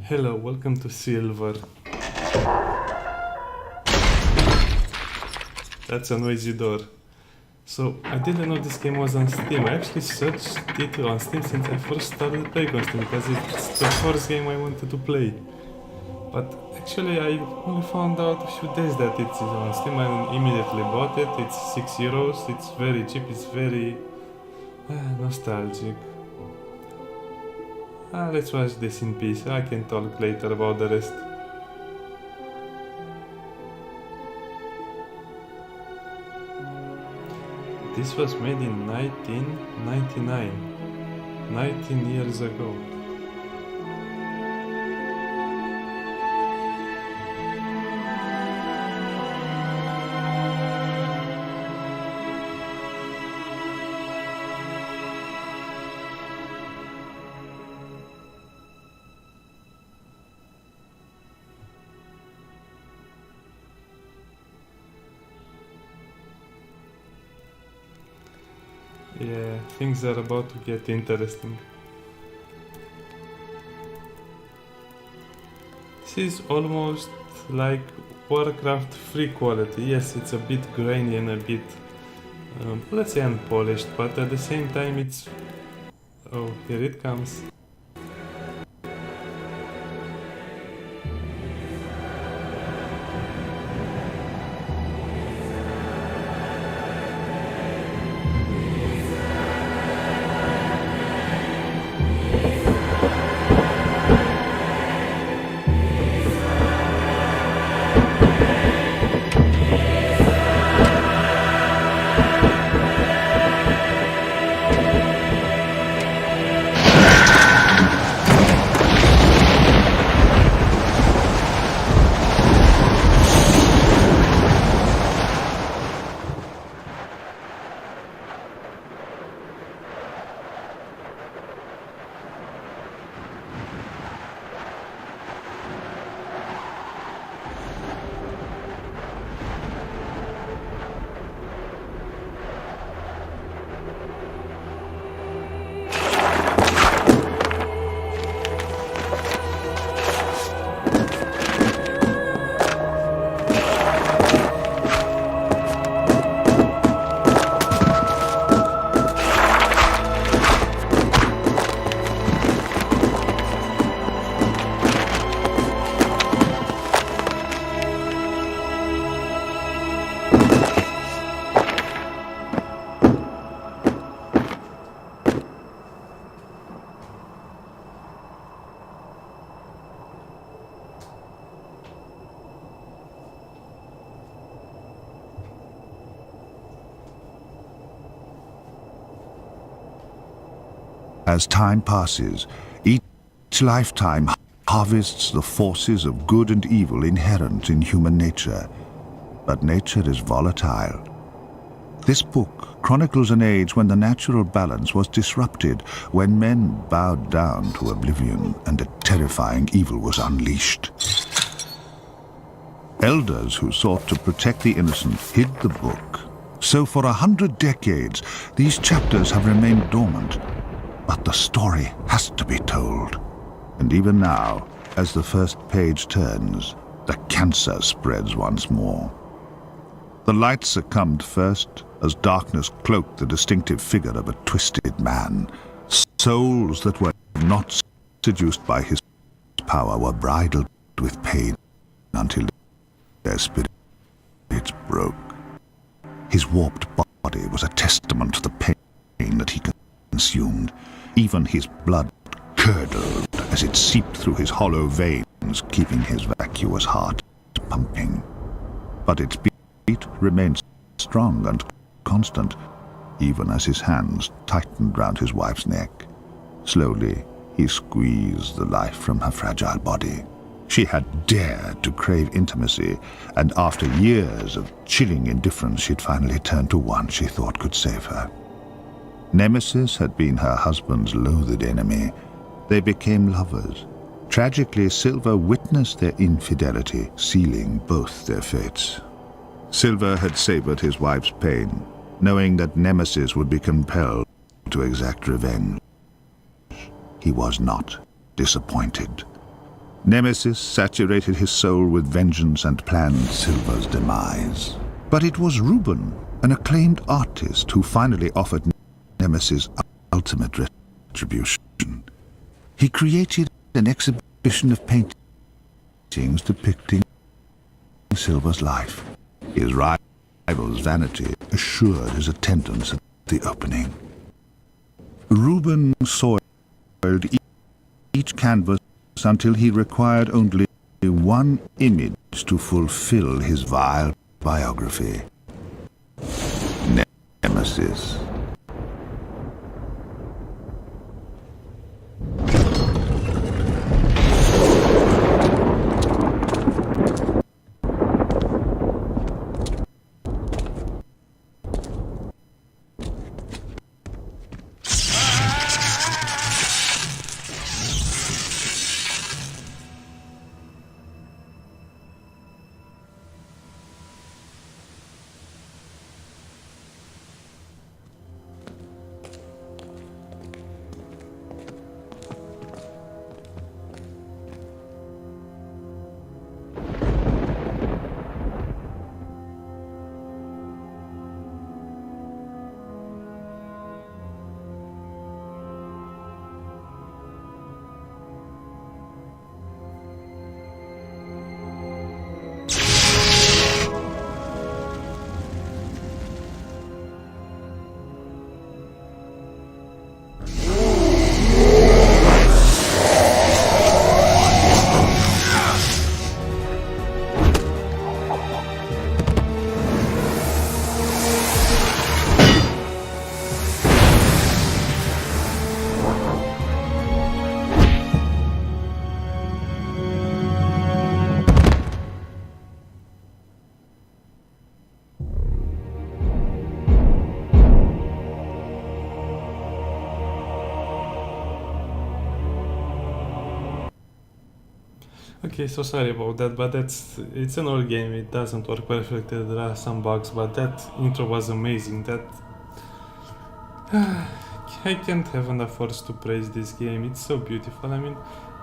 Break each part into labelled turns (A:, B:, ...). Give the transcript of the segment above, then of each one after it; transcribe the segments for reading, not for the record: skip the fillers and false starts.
A: Hello, welcome to Silver. That's a noisy door. So, I didn't know this game was on Steam. I actually searched it on Steam since I first started playing on Steam because it's the first game I wanted to play. But actually, I only found out a few days that it's on Steam and immediately bought it. It's €6. It's very cheap. It's very nostalgic. Let's watch this in peace. I can talk later about the rest. This was made in 1999, 19 years ago. Yeah, things are about to get interesting. This is almost like Warcraft 3 quality. Yes, it's a bit grainy and a bit, let's say unpolished, but at the same time it's... Oh, here it comes.
B: As time passes, each lifetime harvests the forces of good and evil inherent in human nature. But nature is volatile. This book chronicles an age when the natural balance was disrupted, when men bowed down to oblivion and a terrifying evil was unleashed. Elders who sought to protect the innocent hid the book. So for 100 decades, these chapters have remained dormant. But the story has to be told. And even now, as the first page turns, the cancer spreads once more. The light succumbed first, as darkness cloaked the distinctive figure of a twisted man. Souls that were not seduced by his power were bridled with pain until their spirits broke. His warped body was a testament to the pain that he consumed. Even his blood curdled as it seeped through his hollow veins, keeping his vacuous heart pumping. But its beat remained strong and constant, even as his hands tightened round his wife's neck. Slowly, he squeezed the life from her fragile body. She had dared to crave intimacy, and after years of chilling indifference, she'd finally turned to one she thought could save her. Nemesis had been her husband's loathed enemy. They became lovers. Tragically, Silver witnessed their infidelity, sealing both their fates. Silver had savored his wife's pain, knowing that Nemesis would be compelled to exact revenge. He was not disappointed. Nemesis saturated his soul with vengeance and planned Silver's demise. But it was Reuben, an acclaimed artist, who finally offered Nemesis ultimate retribution. He created an exhibition of paintings depicting Silver's life. His rival's vanity assured his attendance at the opening. Reuben soiled each canvas until he required only one image to fulfill his vile biography. Nemesis.
A: Okay, so sorry about that, but it's an old game, it doesn't work perfectly, there are some bugs, but that intro was amazing. That I can't have enough words to praise this game. It's so beautiful. I mean,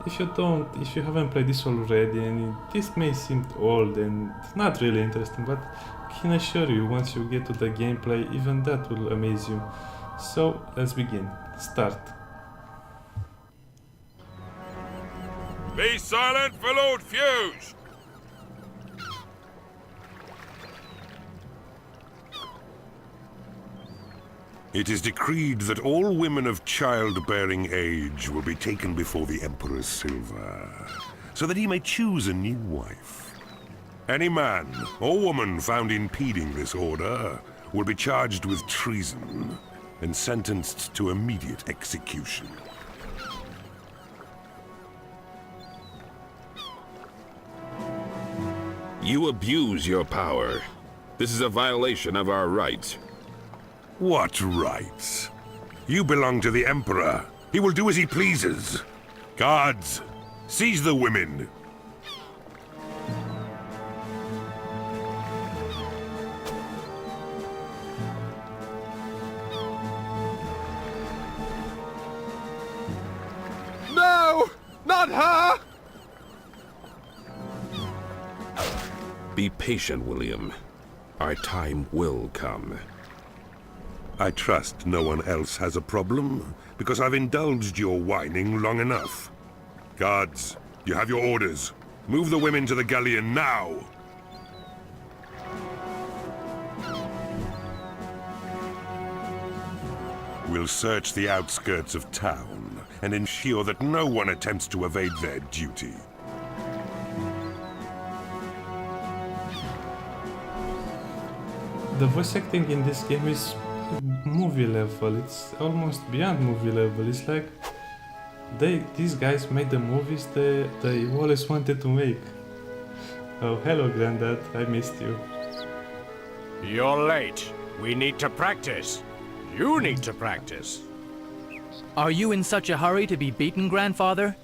A: if you haven't played this already, and this may seem old and not really interesting, but I can assure you, once you get to the gameplay, even that will amaze you. So let's begin. Start.
C: Be silent for Lord Fuse! It is decreed that all women of childbearing age will be taken before the Emperor Silver, so that he may choose a new wife. Any man or woman found impeding this order will be charged with treason and sentenced to immediate execution.
D: You abuse your power. This is a violation of our rights.
C: What rights? You belong to the Emperor. He will do as he pleases. Guards, seize the women.
E: No! Not her!
D: Be patient, William. Our time will come.
C: I trust no one else has a problem, because I've indulged your whining long enough. Guards, you have your orders. Move the women to the galleon now! We'll search the outskirts of town and ensure that no one attempts to evade their duty.
A: The voice acting in this game is movie level. It's almost beyond movie level. It's like these guys made the movies they always wanted to make. Oh, hello, Granddad. I missed you.
E: You're late. We need to practice. You need to practice.
F: Are you in such a hurry to be beaten, Grandfather?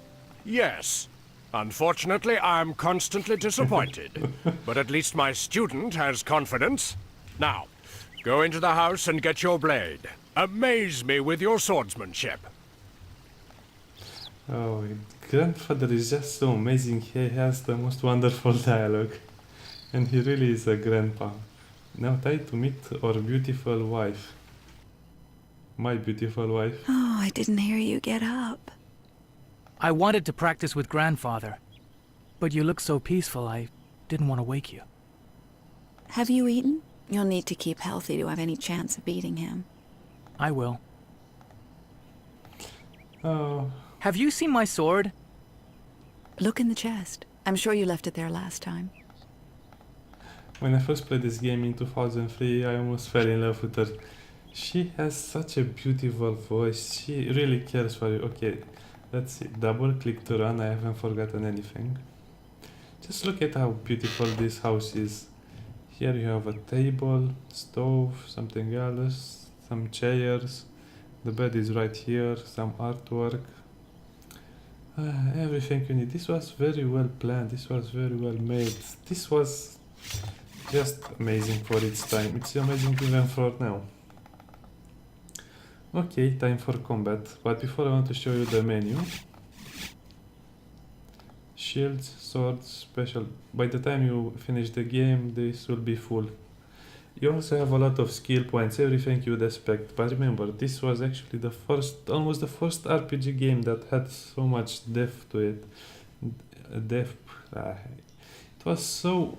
E: Yes. Unfortunately, I'm constantly disappointed. But at least my student has confidence. Now, go into the house and get your blade. Amaze me with your swordsmanship.
A: Oh, grandfather is just so amazing. He has the most wonderful dialogue. And he really is a grandpa. Now time to meet our beautiful wife. My beautiful wife.
G: Oh, I didn't hear you get up.
F: I wanted to practice with grandfather, but you look so peaceful, I didn't want to wake you.
G: Have you eaten? You'll need to keep healthy to have any chance of beating him.
F: I will.
A: Oh,
F: Have you seen my sword?
G: Look in the chest. I'm sure you left it there last time.
A: when I first played this game in 2003, I almost fell in love with her. She has such a beautiful voice. She really cares for you. Okay, let's see. Double click to run. I haven't forgotten anything. Just look at how beautiful this house is. Here you have a table, stove, something else, some chairs. The bed is right here, some artwork. Everything you need. This was very well planned. This was very well made. This was just amazing for its time. It's amazing even for now. Okay, time for combat. But before I want to show you the menu. Shields, swords, special. By the time you finish the game, this will be full. You also have a lot of skill points, everything you would expect. But remember, this was actually the first, almost the first RPG game that had so much depth to it. It was so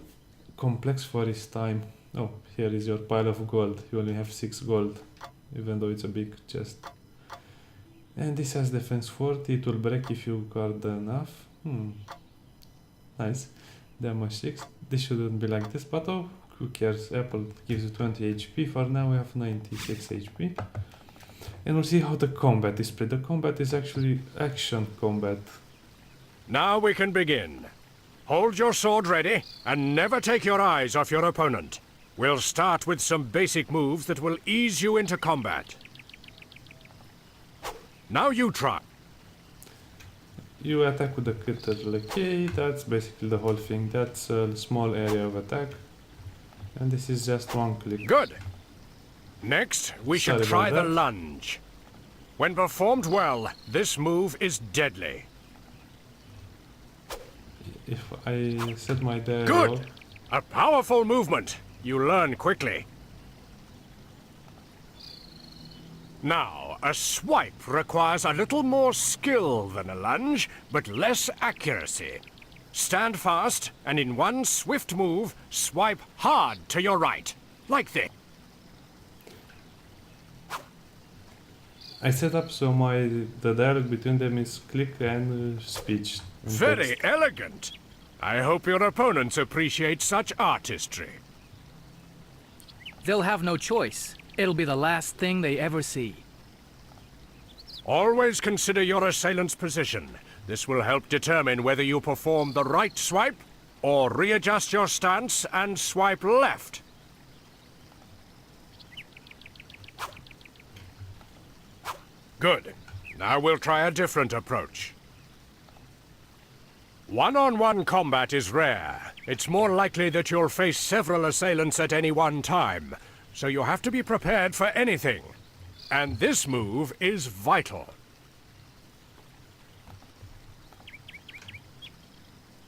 A: complex for its time. Oh, here is your pile of gold. You only have 6 gold, even though it's a big chest. And this has defense 40. It will break if you guard enough. Nice. Damage 6. This shouldn't be like this, but oh, who cares? Apple gives you 20 HP. For now we have 96 HP. And we'll see how the combat is played. The combat is actually action combat.
E: Now we can begin. Hold your sword ready, and never take your eyes off your opponent. We'll start with some basic moves that will ease you into combat. Now you try.
A: You attack with the critical. Okay, that's basically the whole thing. That's a small area of attack. And this is just one click.
E: Good. Next, we should
A: Sorry
E: try
A: about
E: the
A: that.
E: lunge. When performed well, this move is deadly.
A: If I set my dial
E: Good!
A: roll,
E: A powerful movement. You learn quickly. Now, a swipe requires a little more skill than a lunge, but less accuracy. Stand fast, and in one swift move, swipe hard to your right. Like this.
A: I set up so the dialogue between them is click and speech. and
E: Very
A: text.
E: elegant. I hope your opponents appreciate such artistry.
F: They'll have no choice. It'll be the last thing they ever see.
E: Always consider your assailant's position. This will help determine whether you perform the right swipe or readjust your stance and swipe left. Good. Now we'll try a different approach. One-on-one combat is rare. It's more likely that you'll face several assailants at any one time, so you have to be prepared for anything. And this move is vital.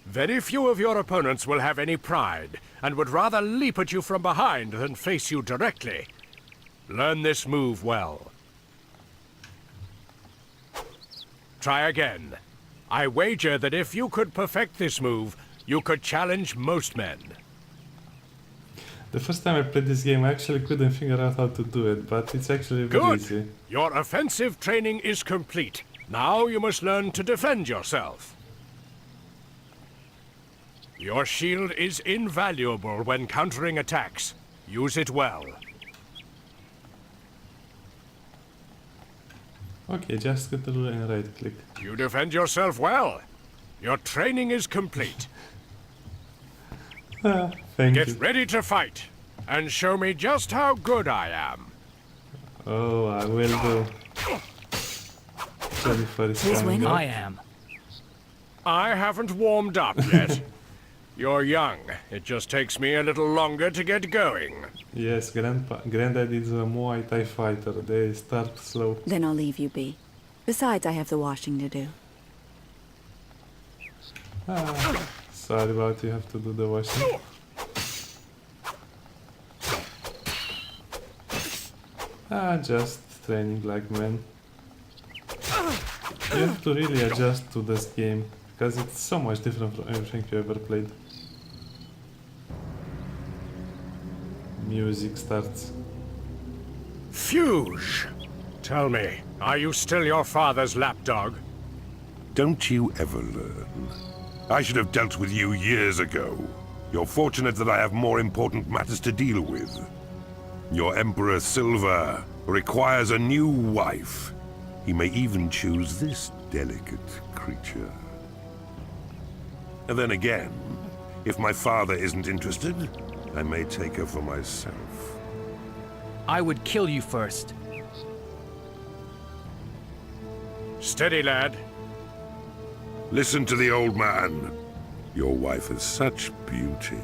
E: Very few of your opponents will have any pride, and would rather leap at you from behind than face you directly. Learn this move well. Try again. I wager that if you could perfect this move, you could challenge most men.
A: The first time I played this game, I actually couldn't figure out how to do it, but it's actually very
E: Good.
A: easy.
E: Your offensive training is complete. Now you must learn to defend yourself. Your shield is invaluable when countering attacks. Use it well.
A: Okay, just get the rule and right click.
E: You defend yourself well. Your training is complete.
A: Thank
E: Get
A: you.
E: ready to fight, and show me just how good I am.
A: Oh, I will do. Jennifer is
G: Who's
A: coming
G: winning?
A: up.
F: I am.
E: I haven't warmed up yet. You're young. It just takes me a little longer to get going.
A: Yes, Granddad is a Muay Thai fighter. They start slow.
G: Then I'll leave you be. Besides, I have the washing to do.
A: Sorry about you have to do the washing. Just training like men. You have to really adjust to this game, because it's so much different from everything you ever played. Music starts.
E: Fuge! Tell me, are you still your father's lapdog?
C: Don't you ever learn? I should have dealt with you years ago. You're fortunate that I have more important matters to deal with. Your Emperor Silva requires a new wife. He may even choose this delicate creature. And then again, if my father isn't interested, I may take her for myself.
F: I would kill you first.
E: Steady, lad.
C: Listen to the old man. Your wife is such beauty,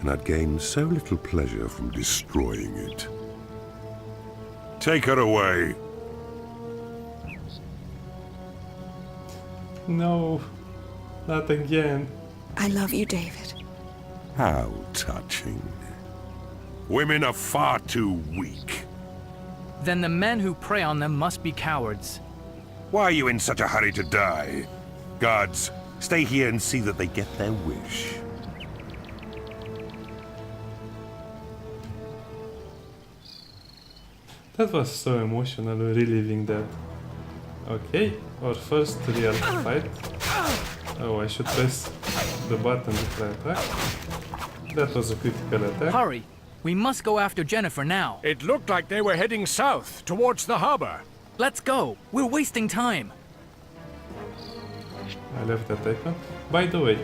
C: and I'd gain so little pleasure from destroying it. Take her away.
A: No, not again.
G: I love you, David.
C: How touching. Women are far too weak.
F: Then the men who prey on them must be cowards.
C: Why are you in such a hurry to die? Guards, stay here and see that they get their wish.
A: That was so emotional, reliving that. Okay, our first real fight. Oh, I should press the button to attack. That was a critical attack.
F: Hurry! We must go after Jennifer now.
E: It looked like they were heading south, towards the harbor.
F: Let's go! We're wasting time!
A: I left that icon. By the way,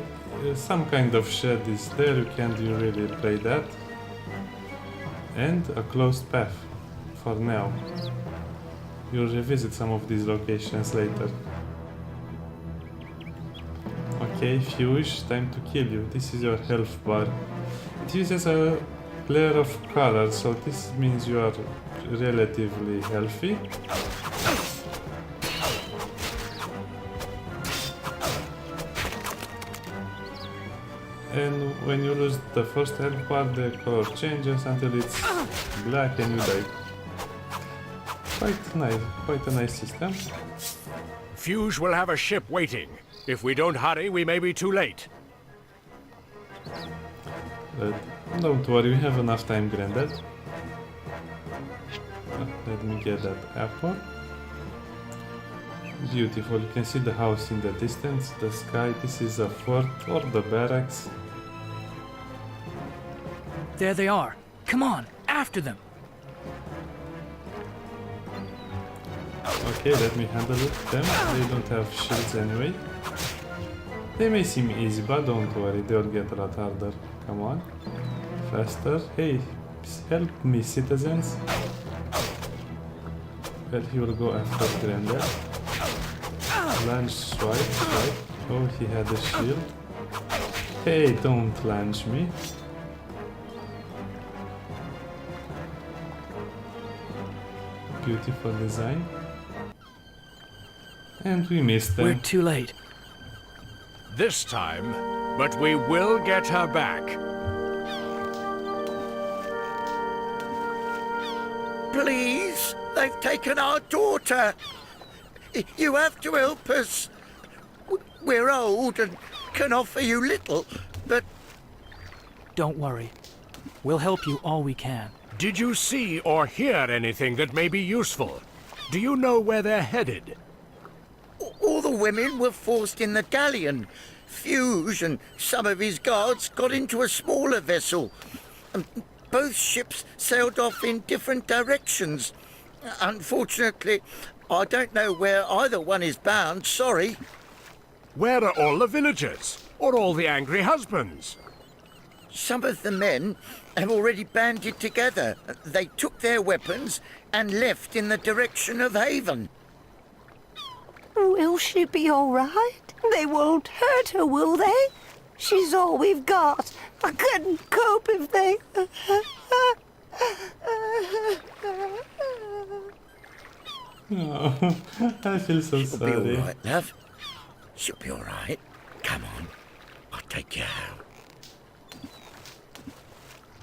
A: some kind of shed is there, you can't really play that. And a closed path, for now. You'll revisit some of these locations later. Okay, Fuge, time to kill you. This is your health bar. It uses a glare of color, so this means you are relatively healthy. And when you lose the first health bar, the color changes until it's black and you die. Quite nice, quite a nice system.
E: Fuge will have a ship waiting. If we don't hurry, we may be too late.
A: Don't worry, we have enough time, Grandad. Let me get that apple. Beautiful, you can see the house in the distance, the sky. This is a fort or the barracks.
F: There they are. Come on, after them!
A: Okay, let me handle them. They don't have shields anyway. They may seem easy, but don't worry, they'll get a lot harder. Come on. Faster. Hey, help me, citizens. Well, he will go after Grendel. Lunge, swipe. Oh, he had a shield. Hey, don't lunge me. Beautiful design. And we missed them.
F: We're too late.
E: This time, but we will get her back.
H: Please, they've taken our daughter. You have to help us. We're old and can offer you little, but...
F: Don't worry. We'll help you all we can.
E: Did you see or hear anything that may be useful? Do you know where they're headed?
H: All the women were forced in the galleon. Fuge and some of his guards got into a smaller vessel. Both ships sailed off in different directions. Unfortunately, I don't know where either one is bound, sorry.
E: Where are all the villagers? Or all the angry husbands?
H: Some of the men have already banded together. They took their weapons and left in the direction of Haven.
I: Will she be all right? They won't hurt her, will they? She's all we've got. I couldn't cope if they...
A: Oh, I feel so
H: She'll be
A: sorry.
H: all right, love. She'll be all right. Come. Come on, I'll take you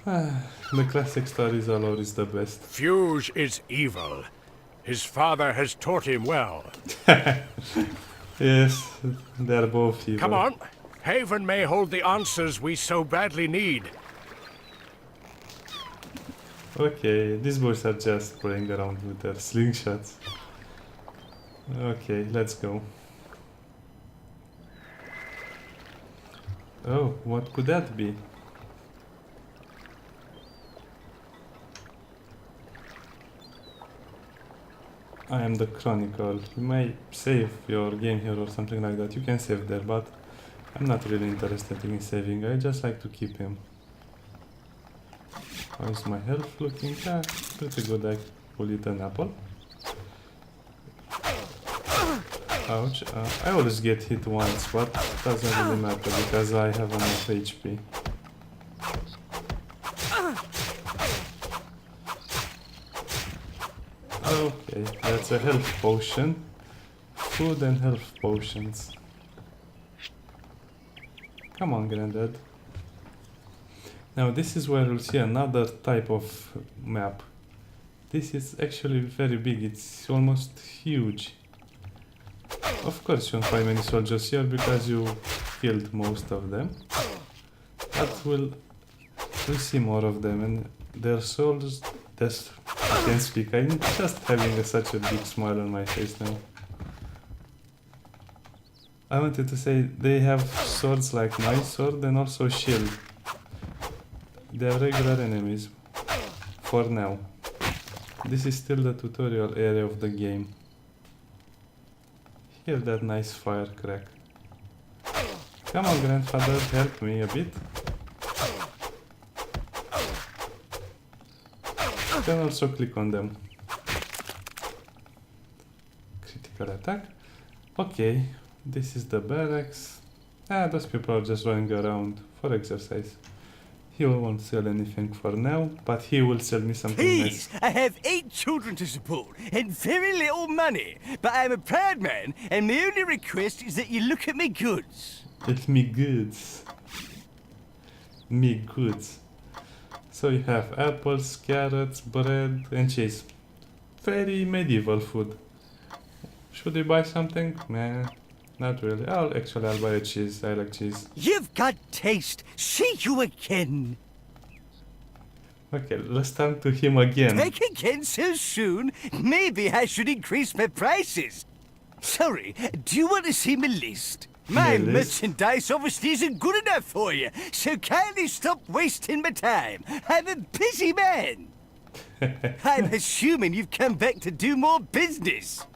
H: home.
A: The classic stories are always the best.
E: Fuge is evil. His father has taught him well.
A: Yes, they're both evil.
E: Come on. Haven may hold the answers we so badly need.
A: Okay, these boys are just playing around with their slingshots. Okay, let's go. Oh, what could that be? I am the Chronicle. You may save your game here or something like that. You can save there, but I'm not really interested in saving. I just like to keep him. How is my health looking? Yeah, pretty good. I will eat an apple. Ouch. I always get hit once, but doesn't really matter because I have enough HP. Okay, that's a health potion. Food and health potions. Come on, Granddad. Now this is where we'll see another type of map. This is actually very big, it's almost huge. Of course you won't find many soldiers here because you killed most of them. But we'll see more of them and their souls, I can't speak, I'm just having such a big smile on my face now. I wanted to say they have swords like my sword and also shield. They are regular enemies, for now. This is still the tutorial area of the game. Hear that nice fire crack. Come on, grandfather, help me a bit. You can also click on them. Critical attack. Okay, this is the barracks. Those people are just running around for exercise. He won't sell anything for now, but he will sell me something
J: Please,
A: nice.
J: I have 8 children to support and very little money, but I'm a proud man and my only request is that you look at me goods.
A: It's me goods. Me goods. So you have apples, carrots, bread and cheese. Very medieval food. Should we buy something? Nah, not really. I'll buy a cheese. I like cheese.
J: You've got taste. See you again.
A: Okay, let's turn to him again.
J: Back again so soon? Maybe I should increase my prices. Sorry, do you want to see my list? My
A: list?
J: merchandise obviously isn't good enough for you, so kindly stop wasting my time. I'm a busy man. I'm assuming you've come back to do more business.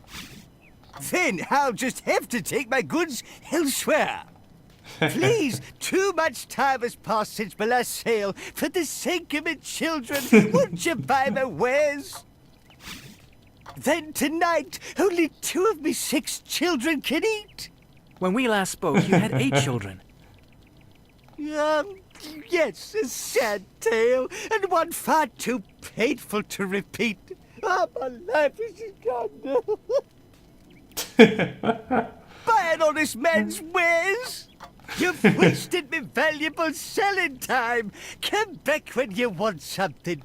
J: Then I'll just have to take my goods elsewhere. Please, too much time has passed since my last sale. For the sake of my children, won't you buy my wares? Then tonight, only 2 of me 6 children can eat.
F: When we last spoke, you had 8 children.
J: Yes, a sad tale, and one far too painful to repeat. Oh, my life is gone now. Buy an honest man's wares. You've wasted me valuable selling time. Come back when you want something.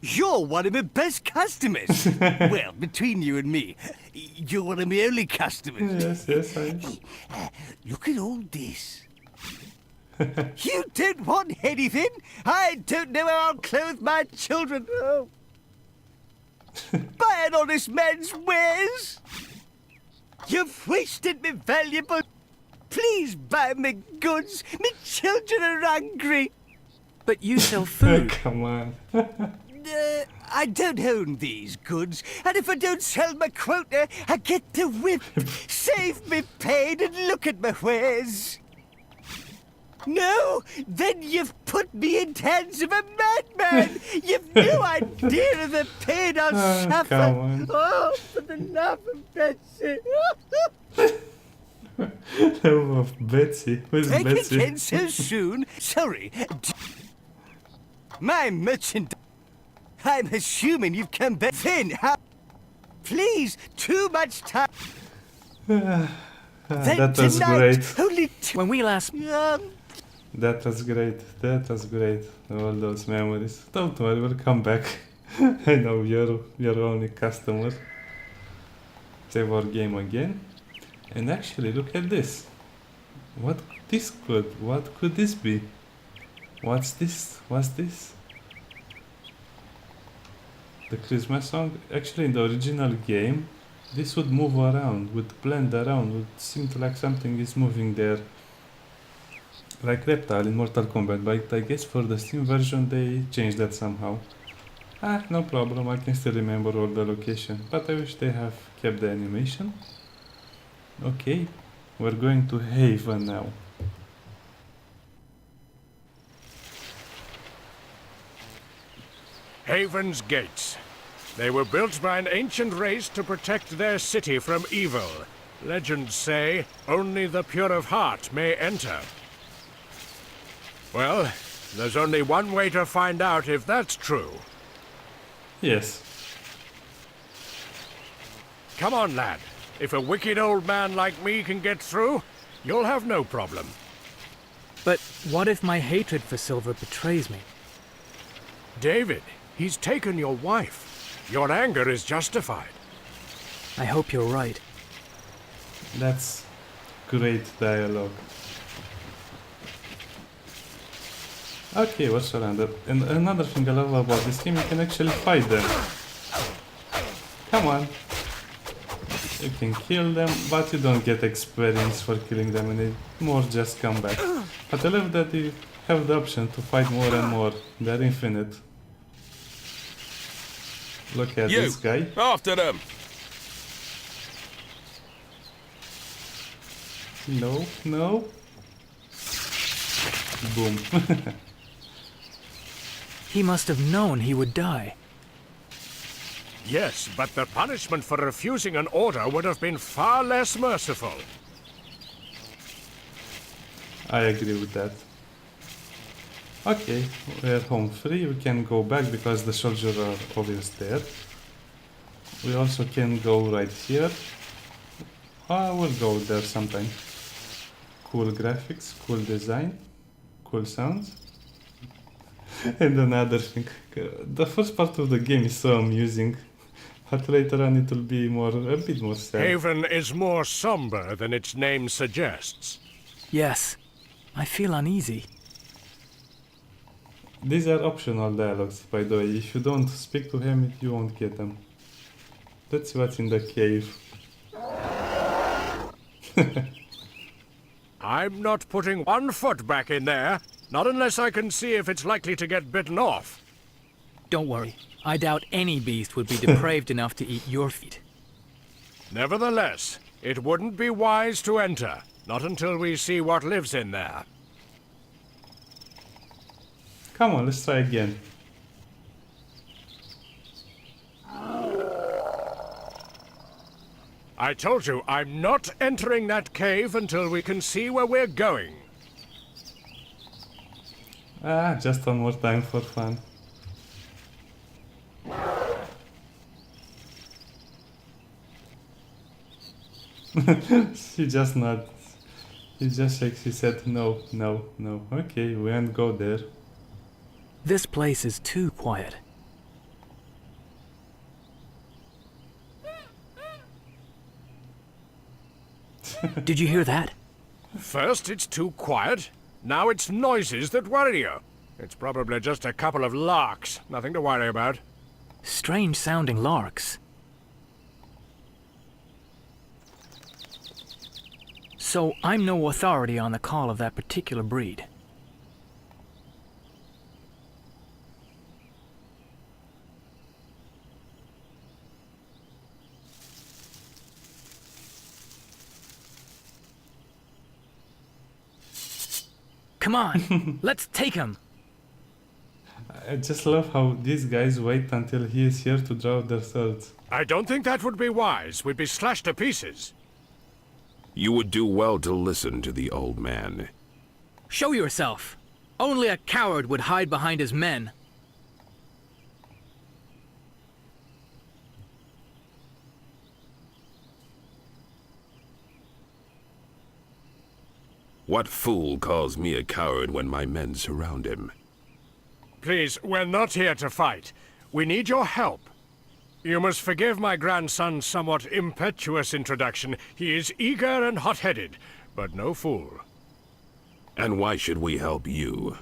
J: You're one of my best customers. Well, between you and me, you're one of my only customers.
A: Yes, I
J: Look at all this. You don't want anything? I don't know how I'll clothe my children. Oh. Buy an honest man's wares. You've wasted me valuable. Please buy me goods. Me children are hungry.
F: But you sell food.
A: Come on.
J: I don't own these goods, and if I don't sell my quota, I get the whip. Save me pain and look at my wares. No, then you've put me in hands of a madman. You've no idea of the pain I'll suffer.
A: Come on.
J: Oh, for the love of Betsy.
A: Love of Betsy. Who's
J: Back
A: Betsy?
J: again so soon? Sorry. My merchandise. I'm assuming you've come back then. Please, too much time.
A: That was great.
J: Only
F: When we last...
A: That was great. That was great. All those memories. Don't worry, we'll come back. I know you're only customer. Save our game again. And actually, look at this. What could this be? What's this? What's this? The Christmas song? Actually, in the original game, this would move around, would blend around, would seem to like something is moving there. Like Reptile in Mortal Kombat, but I guess for the Steam version they changed that somehow. No problem, I can still remember all the location, but I wish they have kept the animation. Okay, we're going to Haven now.
E: Haven's gates. They were built by an ancient race to protect their city from evil. Legends say only the pure of heart may enter. Well, there's only one way to find out if that's true.
A: Yes.
E: Come on, lad. If a wicked old man like me can get through, you'll have no problem.
F: But what if my hatred for Silver betrays me?
E: David, he's taken your wife. Your anger is justified.
F: I hope you're right.
A: That's great dialogue. Okay, we're surrounded. And another thing I love about this game, you can actually fight them. Come on. You can kill them, but you don't get experience for killing them, and they more just come back. But I love that you have the option to fight more and more. They're infinite. Look at this guy.
D: After them!
A: No, no. Boom.
F: He must have known he would die.
E: Yes, but the punishment for refusing an order would have been far less merciful.
A: I agree with that. Okay, we're home free. We can go back because the soldiers are always there. We also can go right here. We'll go there sometime. Cool graphics, cool design, cool sounds. And another thing, the first part of the game is so amusing, but later on it will be a bit more sad.
E: Haven is more somber than its name suggests.
F: Yes, I feel uneasy.
A: These are optional dialogues, by the way. If you don't speak to him, you won't get them. That's what's in the cave.
E: I'm not putting one foot back in there, not unless I can see if it's likely to get bitten off.
F: Don't worry. I doubt any beast would be depraved enough to eat your feet.
E: Nevertheless, it wouldn't be wise to enter, not until we see what lives in there.
A: Come on, let's try again.
E: I told you, I'm not entering that cave until we can see where we're going.
A: Just one more time for fun. She just nods. He just shakes his head. No, no, no. Okay, we won't go there.
F: This place is too quiet. Did you hear that?
E: First it's too quiet, now it's noises that worry you. It's probably just a couple of larks, nothing to worry about.
F: Strange sounding larks. So I'm no authority on the call of that particular breed. Come on, let's take him.
A: I just love how these guys wait until he is here to draw their swords.
E: I don't think that would be wise. We'd be slashed to pieces.
D: You would do well to listen to the old man.
F: Show yourself. Only a coward would hide behind his men.
D: What fool calls me a coward when my men surround him?
E: Please, we're not here to fight. We need your help. You must forgive my grandson's somewhat impetuous introduction. He is eager and hot-headed, but no fool.
D: And why should we help you?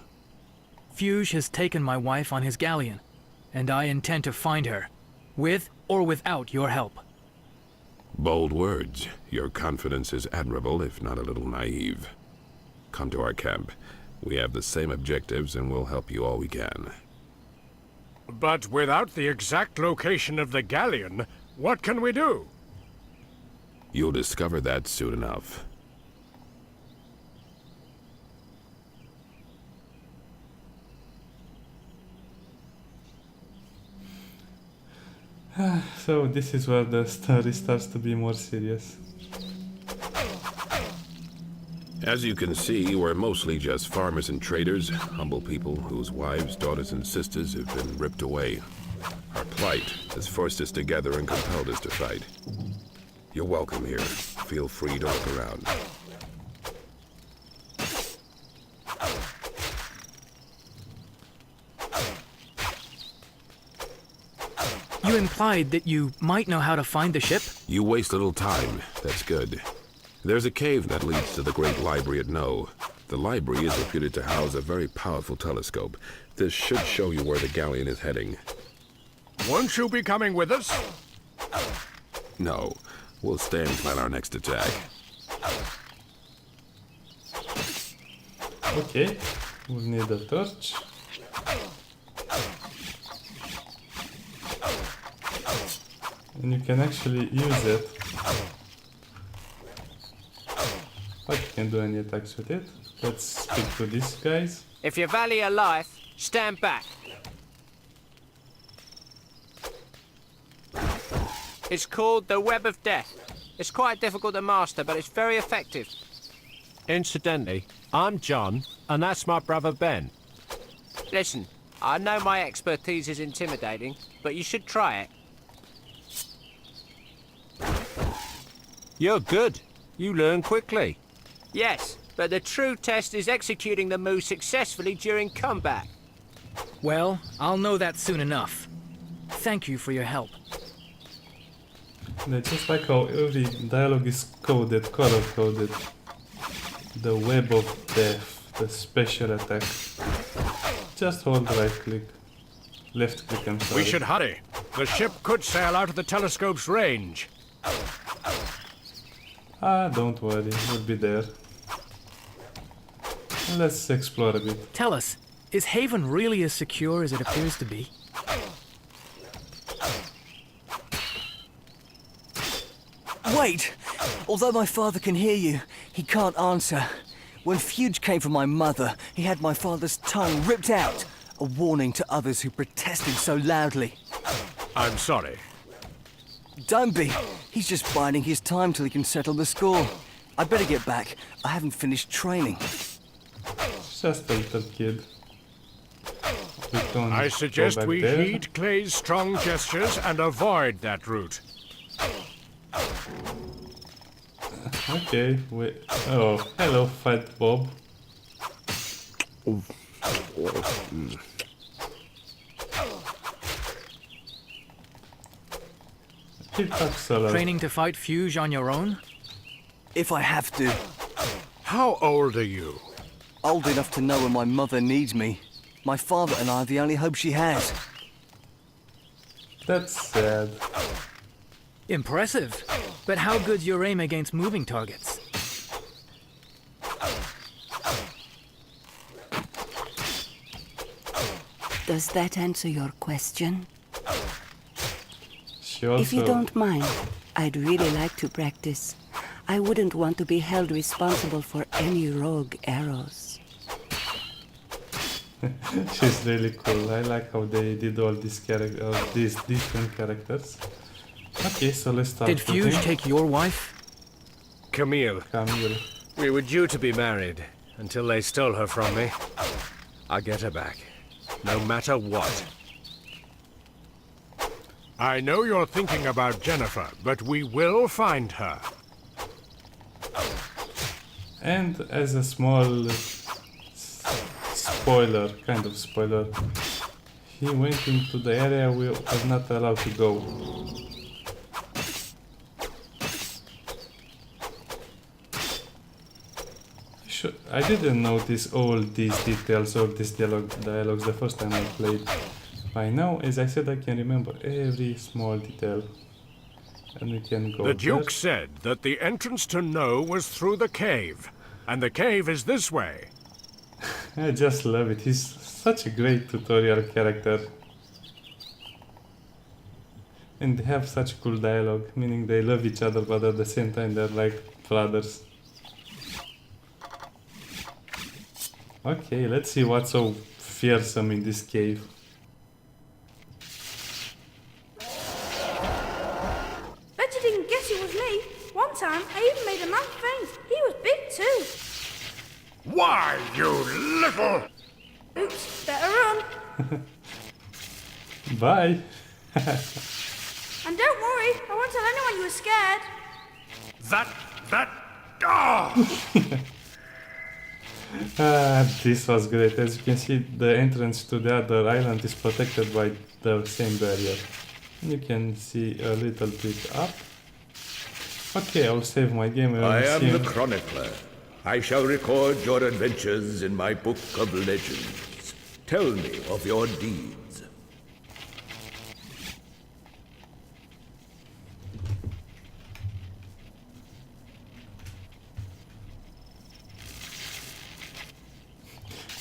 F: Fuge has taken my wife on his galleon, and I intend to find her, with or without your help.
D: Bold words. Your confidence is admirable, if not a little naive. Come to our camp. We have the same objectives, and we'll help you all we can.
E: But without the exact location of the galleon, what can we do?
D: You'll discover that soon enough.
A: So this is where the story starts to be more serious.
D: As you can see, we're mostly just farmers and traders, humble people whose wives, daughters, and sisters have been ripped away. Our plight has forced us together and compelled us to fight. You're welcome here. Feel free to look around.
F: You implied that you might know how to find the ship?
D: You waste little time. That's good. There's a cave that leads to the great library at No. The library is reputed to house a very powerful telescope. This should show you where the galleon is heading.
E: Won't you be coming with us?
D: No. We'll stay and plan our next attack.
A: Okay, we'll need a torch. And you can actually use it. But you can do any attacks with it. Let's speak to these guys.
K: If you value your life, stand back. It's called the Web of Death. It's quite difficult to master, but it's very effective.
E: Incidentally, I'm John, and that's my brother Ben.
K: Listen, I know my expertise is intimidating, but you should try it.
E: You're good. You learn quickly.
K: Yes, but the true test is executing the move successfully during combat.
F: Well, I'll know that soon enough. Thank you for your help.
A: And I just like how every dialogue is coded, color-coded. The Web of Death, the special attack. Just hold right click. Left click, I'm sorry.
E: We should hurry. The ship could sail out of the telescope's range.
A: Ah, don't worry, we'll be there. Let's explore a bit.
F: Tell us, is Haven really as secure as it appears to be?
J: Wait! Although my father can hear you, he can't answer. When Fuge came for my mother, he had my father's tongue ripped out. A warning to others who protested so loudly.
E: I'm sorry.
J: Don't be. He's just biding his time till he can settle the score. I'd better get back. I haven't finished training.
A: Just a little kid.
E: I suggest we heed Clay's strong gestures and avoid that route.
A: Okay, oh, hello, Fat Bob.
F: Training to fight Fuge on your own?
J: If I have to.
E: How old are you?
J: Old enough to know when my mother needs me. My father and I are the only hope she has.
A: That's sad.
F: Impressive. But how good's your aim against moving targets?
I: Does that answer your question?
A: Also...
I: If you don't mind, I'd really like to practice. I wouldn't want to be held responsible for any rogue arrows.
A: She's really cool. I like how they did all these different characters. Okay, so let's start.
F: Did Fuge take your wife?
E: Camille. We were due to be married until they stole her from me. I'll get her back, no matter what. I know you're thinking about Jennifer, but we will find her.
A: And as a small spoiler, kind of spoiler, he went into the area we are not allowed to go. I didn't notice all these details or these dialogues the first time I played. By now, as I said, I can remember every small detail. And we can go
E: The Duke
A: there.
E: said that the entrance to No was through the cave, and the cave is this way.
A: I just love it. He's such a great tutorial character. And they have such cool dialogue, meaning they love each other, but at the same time they're like brothers. Okay, let's see what's so fearsome in this cave.
L: Bet you didn't guess it was me. One time, I even made a man faint. He was big too.
E: Why, you little...
L: Oops, better run.
A: Bye!
L: And don't worry, I won't tell anyone you were scared.
A: This was great. As you can see, the entrance to the other island is protected by the same barrier. You can see a little bit up. Okay, I'll save my game. And
M: I
A: we'll
M: am
A: see
M: the chronicler. I shall record your adventures in my book of legends. Tell me of your deeds.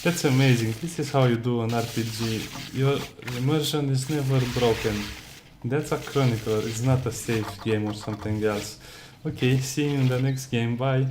A: That's amazing. This is how you do an RPG. Your immersion is never broken. That's a chronicler. It's not a safe game or something else. Okay, see you in the next game. Bye.